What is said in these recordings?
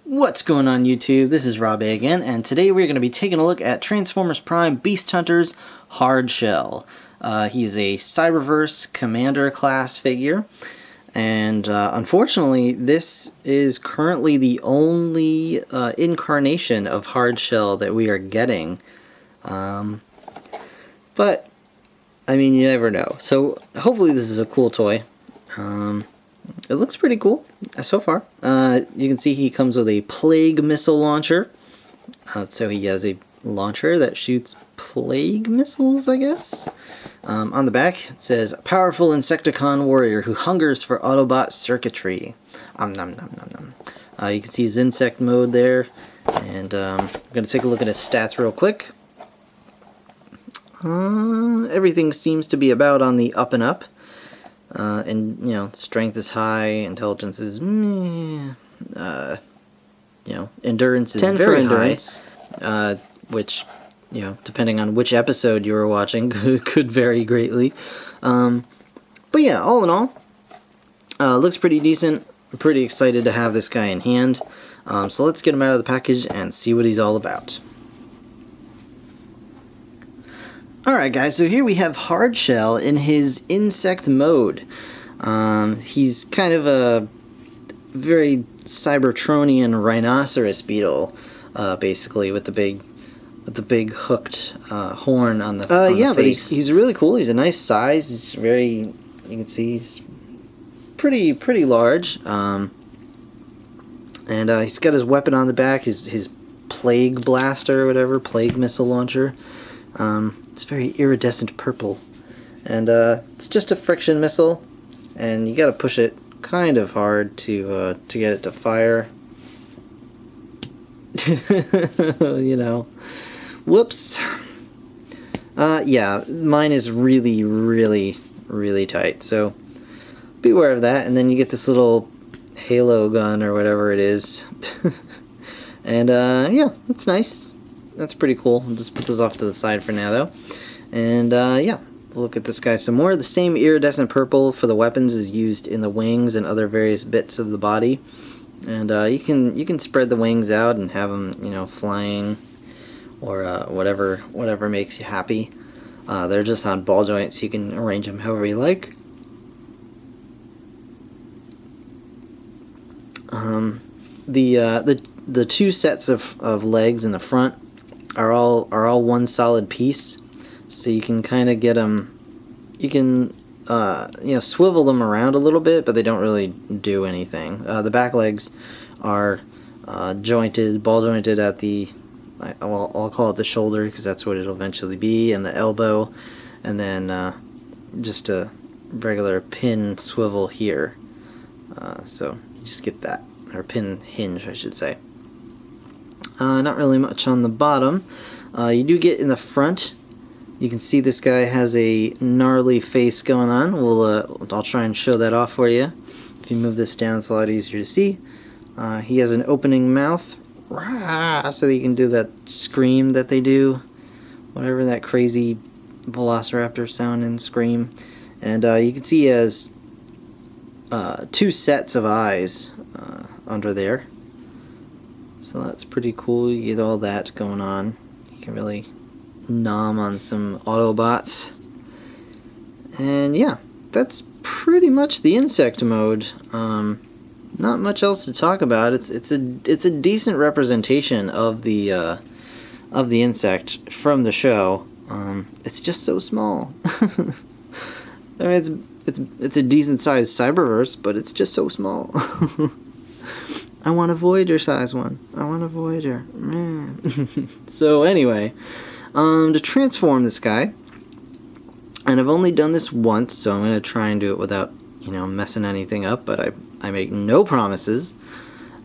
What's going on YouTube? This is Rob A again, and today we're going to be taking a look at Transformers Prime Beast Hunter's Hardshell. He's a Cyberverse Commander class figure, and unfortunately this is currently the only incarnation of Hardshell that we are getting. But, I mean, you never know. So hopefully this is a cool toy. It looks pretty cool so far. You can see he comes with a plague missile launcher. So he has a launcher that shoots plague missiles, I guess. On the back it says, "Powerful Insecticon warrior who hungers for Autobot circuitry." Nom nom nom nom. You can see his insect mode there. And I'm going to take a look at his stats real quick. Everything seems to be about on the up and up. And, you know, strength is high, intelligence is meh, you know, endurance is 10 very for endurance, high, which, you know, depending on which episode you were watching, could vary greatly. But yeah, all in all, looks pretty decent. I'm pretty excited to have this guy in hand. So let's get him out of the package and see what he's all about. Alright guys, so here we have Hardshell in his insect mode. He's kind of a very Cybertronian rhinoceros beetle, basically, with the big hooked horn on the on the face. But he's really cool. He's a nice size. He's very, you can see he's pretty large. And he's got his weapon on the back, his plague blaster or whatever, plague missile launcher. It's very iridescent purple, and it's just a friction missile, and you gotta push it kind of hard to get it to fire. You know, whoops. Yeah, mine is really tight, so beware of that. And then you get this little halo gun or whatever it is, and yeah, it's nice. That's pretty cool. I'll just put this off to the side for now, though. And yeah, we'll look at this guy some more. The same iridescent purple for the weapons is used in the wings and other various bits of the body. And you can spread the wings out and have them, you know, flying or whatever makes you happy. They're just on ball joints. You can arrange them however you like. The two sets of legs in the front are all one solid piece, so you can kind of get them. You can you know, swivel them around a little bit, but they don't really do anything. The back legs are jointed, ball jointed at the, I'll call it the shoulder because that's what it'll eventually be, and the elbow, and then just a regular pin swivel here. So you just get that, or pin hinge, I should say. Not really much on the bottom. You do get in the front. You can see this guy has a gnarly face going on. I'll try and show that off for you. If you move this down, it's a lot easier to see. He has an opening mouth, so that you can do that scream that they do, whatever that crazy velociraptor sound and scream. And you can see he has two sets of eyes under there. So that's pretty cool. You get all that going on. You can really nom on some Autobots. And yeah, that's pretty much the insect mode. Not much else to talk about. It's a decent representation of the insect from the show. It's just so small. I mean, it's a decent sized Cyberverse, but it's just so small. I want a Voyager size one. I want a Voyager. So anyway, to transform this guy, and I've only done this once, so I'm going to try and do it without, you know, messing anything up, but I make no promises.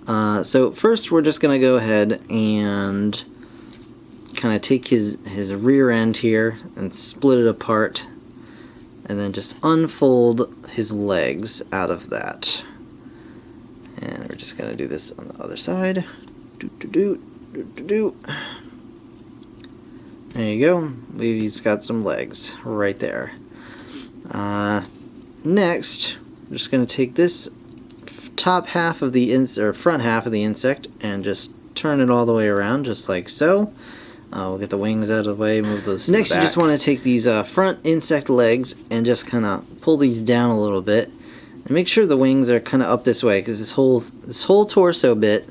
So first we're just going to go ahead and kind of take his rear end here and split it apart, and then just unfold his legs out of that. And we're just going to do this on the other side. There you go. He's got some legs right there. Next, I'm just going to take this top half of the front half of the insect and just turn it all the way around, just like so. We'll get the wings out of the way, move those to the back. Next, you just want to take these front insect legs and just kind of pull these down a little bit. And make sure the wings are kind of up this way, because this whole torso bit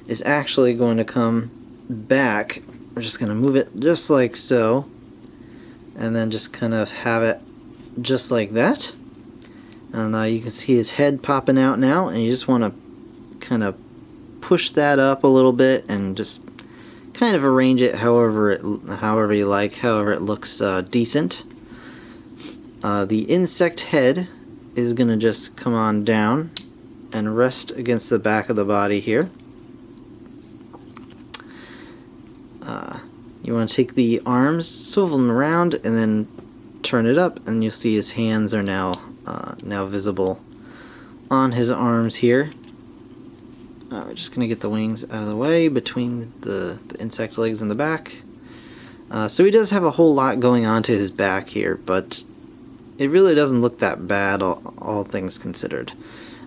is actually going to come back. We're just going to move it just like so. And then just kind of have it just like that. And you can see his head popping out now, and you just want to kind of push that up a little bit and just kind of arrange it however you like, however it looks decent. The insect head is going to just come on down and rest against the back of the body here. You want to take the arms, swivel them around, and then turn it up, and you'll see his hands are now visible on his arms here. We're just going to get the wings out of the way between the insect legs and the back. So he does have a whole lot going on to his back here, but it really doesn't look that bad, all things considered.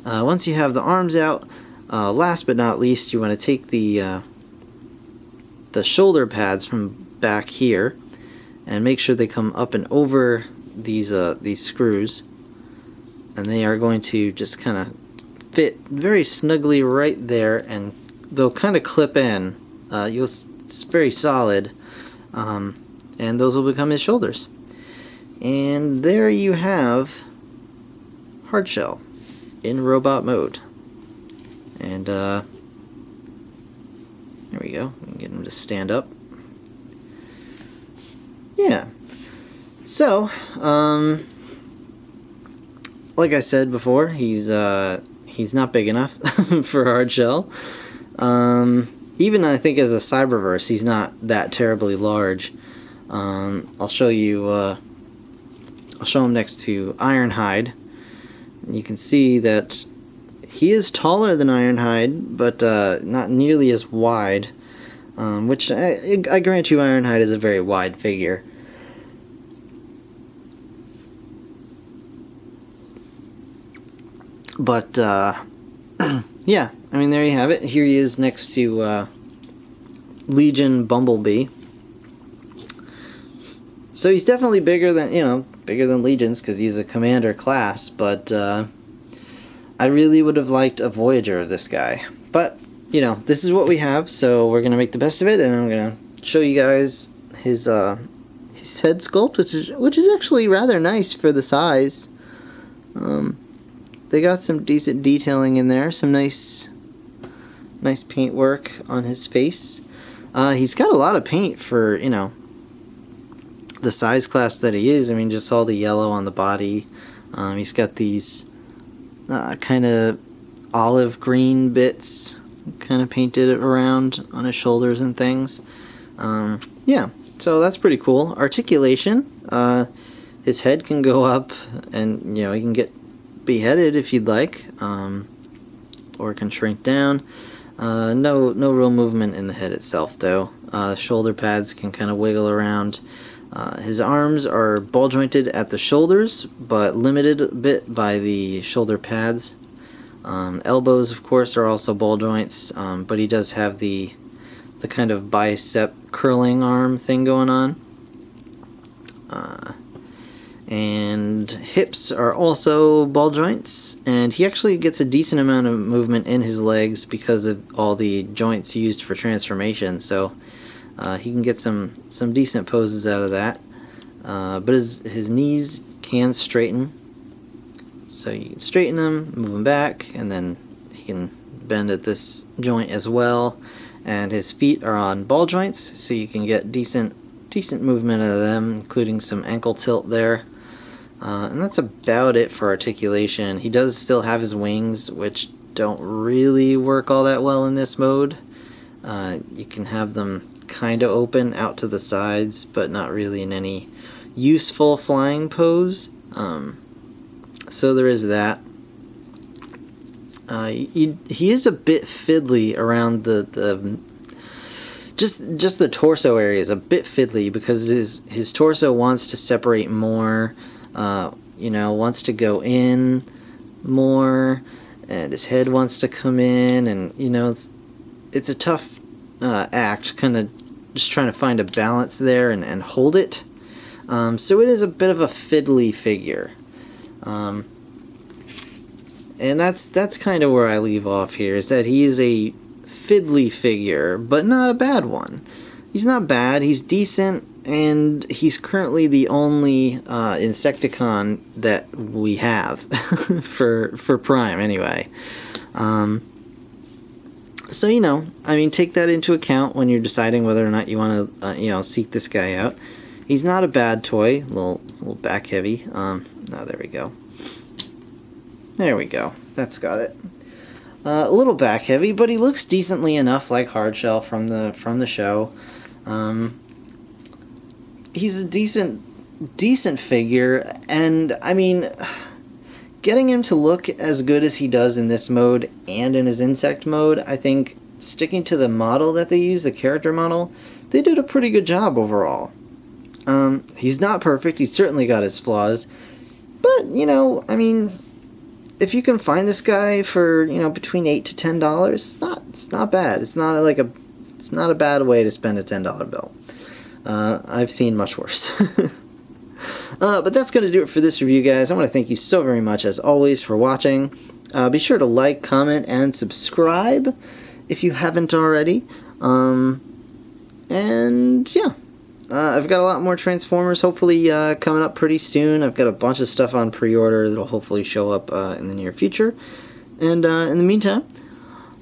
Once you have the arms out, last but not least, you want to take the shoulder pads from back here and make sure they come up and over these screws, and they are going to just kind of fit very snugly right there, and they'll kind of clip in. It's very solid, and those will become his shoulders. And there you have Hardshell in robot mode. And there we go. We can get him to stand up. Yeah. So, like I said before, he's not big enough for Hardshell. Even I think as a Cyberverse, he's not that terribly large. I'll show you. I'll show him next to Ironhide. You can see that he is taller than Ironhide, but not nearly as wide. Which I grant you, Ironhide is a very wide figure. But, yeah, I mean, there you have it. Here he is next to Legion Bumblebee. So he's definitely bigger than Legions, because he's a commander class, but I really would have liked a Voyager of this guy. But, this is what we have, so we're going to make the best of it, and I'm going to show you guys his head sculpt, which is actually rather nice for the size. They got some decent detailing in there, some nice paint work on his face. He's got a lot of paint for, the size class that he is. I mean, just all the yellow on the body. He's got these kind of olive green bits kind of painted around on his shoulders and things. Yeah, so that's pretty cool. Articulation. His head can go up, and, he can get beheaded if you'd like, or it can shrink down. No real movement in the head itself, though. Shoulder pads can kind of wiggle around. His arms are ball jointed at the shoulders, but limited a bit by the shoulder pads. Elbows, of course, are also ball joints, but he does have the kind of bicep curling arm thing going on. And hips are also ball joints, and he actually gets a decent amount of movement in his legs because of all the joints used for transformation, so he can get some decent poses out of that. But his knees can straighten, so you can straighten them, move them back, and then he can bend at this joint as well. And his feet are on ball joints, so you can get decent movement out of them, including some ankle tilt there. And that's about it for articulation. He does still have his wings, which don't really work all that well in this mode. You can have them kind of open out to the sides, but not really in any useful flying pose. So there is that. He is a bit fiddly around just the torso area is a bit fiddly, because his torso wants to separate more, wants to go in more, and his head wants to come in, and you know, it's a tough act, kind of just trying to find a balance there and hold it. So it is a bit of a fiddly figure. And that's kind of where I leave off here, is that he is a fiddly figure, but not a bad one. He's not bad, he's decent, and he's currently the only Insecticon that we have for Prime anyway. So, you know, I mean, take that into account when you're deciding whether or not you want to, you know, seek this guy out. He's not a bad toy, a little back heavy. Oh, there we go. There we go. That's got it. A little back heavy, but he looks decently enough like Hardshell from the show. He's a decent figure, and I mean, getting him to look as good as he does in this mode and in his insect mode, I think sticking to the model that they use, the character model, they did a pretty good job overall. He's not perfect, he's certainly got his flaws, but, you know, I mean, if you can find this guy for, you know, between $8 to $10, it's not bad. It's not a bad way to spend a $10 bill. I've seen much worse. But that's going to do it for this review, guys. I want to thank you so very much, as always, for watching. Be sure to like, comment, and subscribe if you haven't already. And, yeah. I've got a lot more Transformers, hopefully, coming up pretty soon. I've got a bunch of stuff on pre-order that'll hopefully show up in the near future. And in the meantime,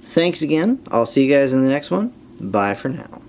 thanks again. I'll see you guys in the next one. Bye for now.